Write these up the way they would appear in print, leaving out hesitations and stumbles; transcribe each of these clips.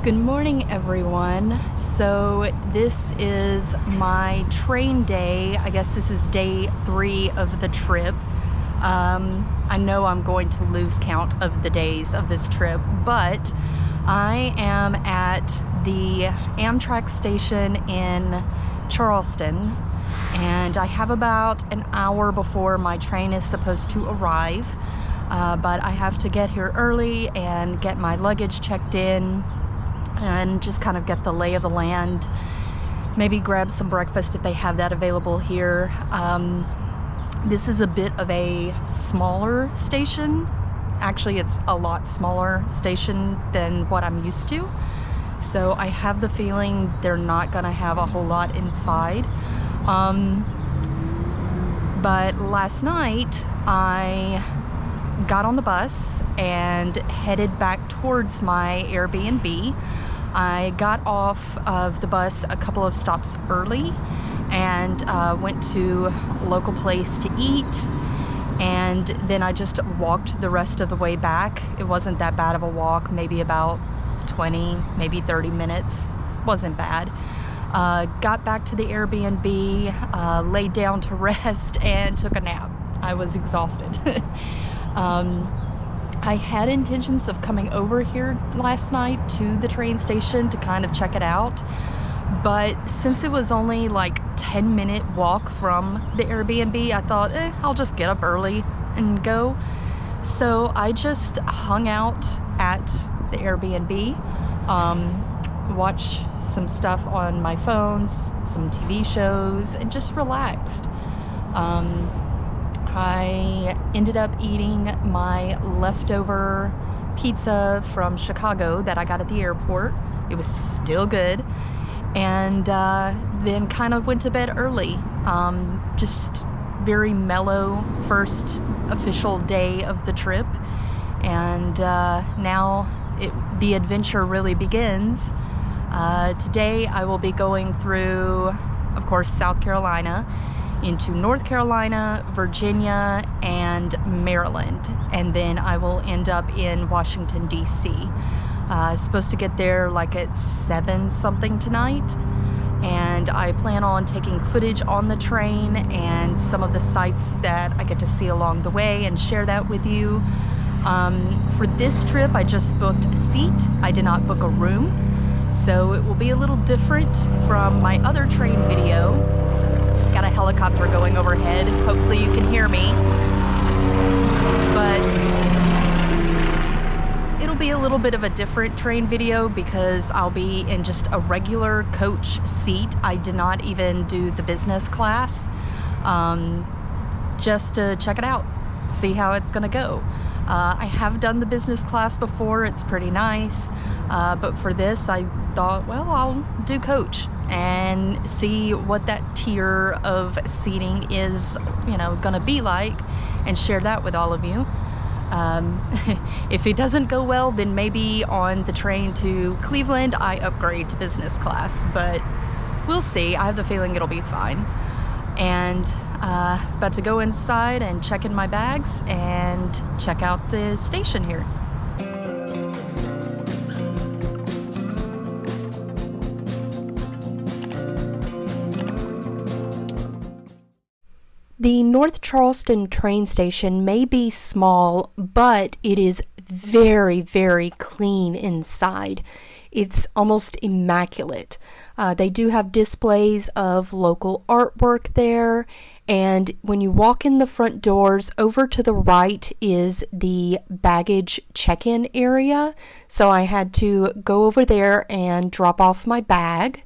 Good morning, everyone. So this is my train day. I guess this is day 3 of the trip. I know I'm going to lose count of the days of this trip, but I am at the Amtrak station in Charleston, and I have about an hour before my train is supposed to arrive. But I have to get here early and get my luggage checked in and just kind of get the lay of the land, maybe grab some breakfast if they have that available here. This is a bit of a smaller station. Actually, it's a lot smaller station than what I'm used to. So I have the feeling they're not gonna have a whole lot inside. But last night, I got on the bus and headed back towards my Airbnb. I got off of the bus a couple of stops early and went to a local place to eat, and then I just walked the rest of the way back. It wasn't that bad of a walk, maybe about 20, maybe 30 minutes. Wasn't bad. Got back to the Airbnb, laid down to rest, and took a nap. I was exhausted. I had intentions of coming over here last night to the train station to kind of check it out, but since it was only like 10-minute walk from the Airbnb, I thought, I'll just get up early and go. So I just hung out at the Airbnb, watched some stuff on my phone, some TV shows, and just relaxed. I ended up eating my leftover pizza from Chicago that I got at the airport. It was still good. And then kind of went to bed early. Just very mellow first official day of the trip. And now the adventure really begins. Today I will be going through, of course, South Carolina, into North Carolina, Virginia, and Maryland, and then I will end up in Washington, D.C. Supposed to get there like at 7 something tonight, and I plan on taking footage on the train and some of the sights that I get to see along the way and share that with you. For this trip, I just booked a seat. I did not book a room, so it will be a little different from my other train video. Got a helicopter going overhead. Hopefully you can hear me. But it'll be a little bit of a different train video because I'll be in just a regular coach seat. I did not even do the business class, just to check it out, see how it's gonna go. I have done the business class before. It's pretty nice. But for this, I thought, well, I'll do coach and see what that tier of seating is, gonna be like, and share that with all of you. If it doesn't go well, then maybe on the train to Cleveland, I upgrade to business class, but we'll see. I have the feeling it'll be fine. And about to go inside and check in my bags and check out the station here. The North Charleston train station may be small, but it is very, very clean inside. It's almost immaculate. They do have displays of local artwork there, and when you walk in the front doors, over to the right is the baggage check-in area. So I had to go over there and drop off my bag.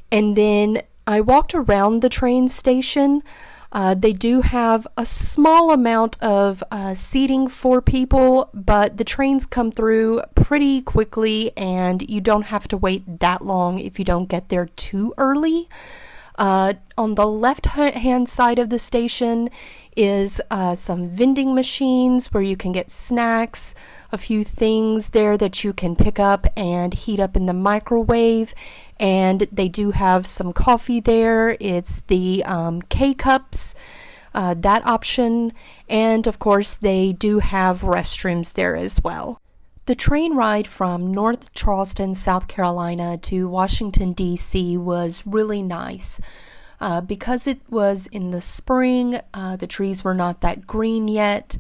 And then I walked around the train station. They do have a small amount of seating for people, but the trains come through pretty quickly and you don't have to wait that long if you don't get there too early. On the left-hand side of the station is some vending machines where you can get snacks, a few things there that you can pick up and heat up in the microwave. And they do have some coffee there. It's the K-Cups, that option. And of course, they do have restrooms there as well. The train ride from North Charleston, South Carolina to Washington, D.C. was really nice. Because it was in the spring, the trees were not that green yet.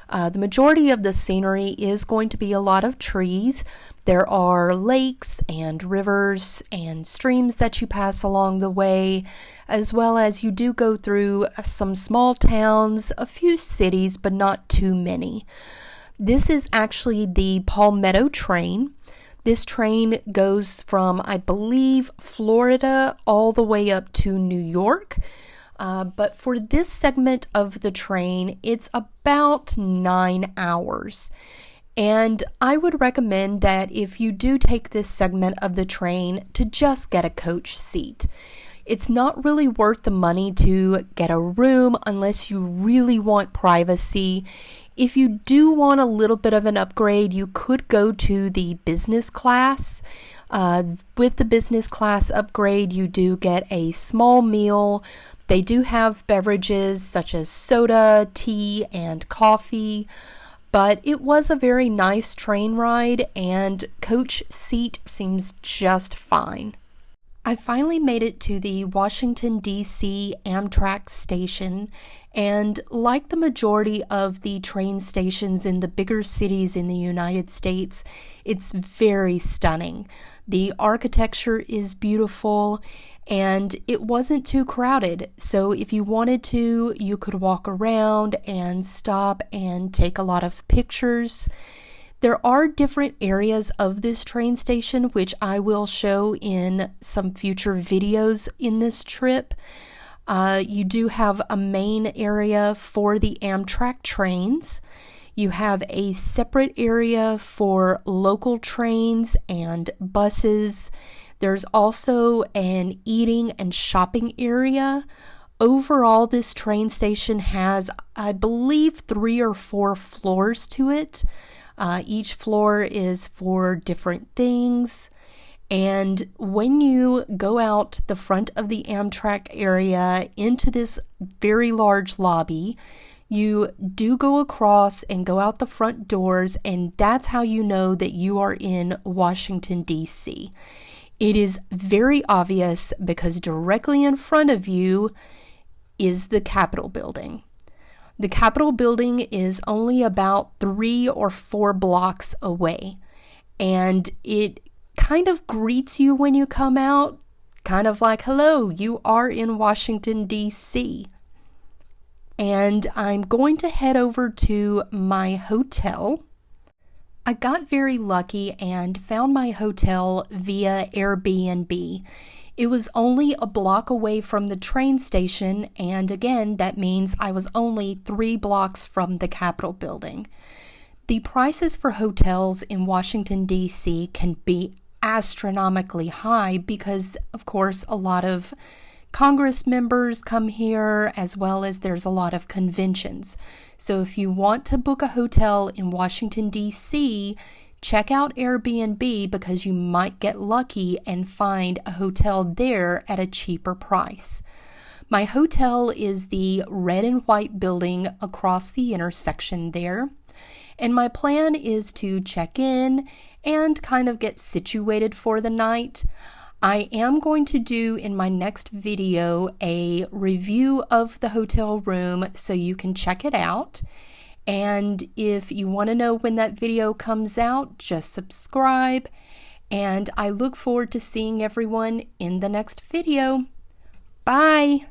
The majority of the scenery is going to be a lot of trees. There are lakes and rivers and streams that you pass along the way, as well as you do go through some small towns, a few cities, but not too many. This is actually the Palmetto train. This train goes from, I believe, Florida all the way up to New York. But for this segment of the train, it's about 9 hours. And I would recommend that if you do take this segment of the train, to just get a coach seat. It's not really worth the money to get a room unless you really want privacy. If you do want a little bit of an upgrade, you could go to the business class. With the business class upgrade, you do get a small meal. They do have beverages such as soda, tea, and coffee. But it was a very nice train ride, and coach seat seems just fine. I finally made it to the Washington, D.C. Amtrak station, and like the majority of the train stations in the bigger cities in the United States, it's very stunning. The architecture is beautiful, and it wasn't too crowded, so if you wanted to, you could walk around and stop and take a lot of pictures. There are different areas of this train station, which I will show in some future videos in this trip. You do have a main area for the Amtrak trains. You have a separate area for local trains and buses. There's also an eating and shopping area. Overall, this train station has, I believe, 3 or 4 floors to it. Each floor is for different things. And when you go out the front of the Amtrak area into this very large lobby, you do go across and go out the front doors, and that's how you know that you are in Washington, D.C. It is very obvious because directly in front of you is the Capitol building. The Capitol building is only about 3 or 4 blocks away, and it kind of greets you when you come out, kind of like, hello, you are in Washington, D.C. And I'm going to head over to my hotel. I got very lucky and found my hotel via Airbnb. It was only a block away from the train station, and again, that means I was only 3 blocks from the Capitol building. The prices for hotels in Washington, D.C. can be astronomically high because, of course, a lot of Congress members come here, as well as there's a lot of conventions. So if you want to book a hotel in Washington, D.C., check out Airbnb because you might get lucky and find a hotel there at a cheaper price. My hotel is the red and white building across the intersection there. And my plan is to check in and kind of get situated for the night. I am going to do in my next video a review of the hotel room so you can check it out. And if you want to know when that video comes out, just subscribe. And I look forward to seeing everyone in the next video. Bye!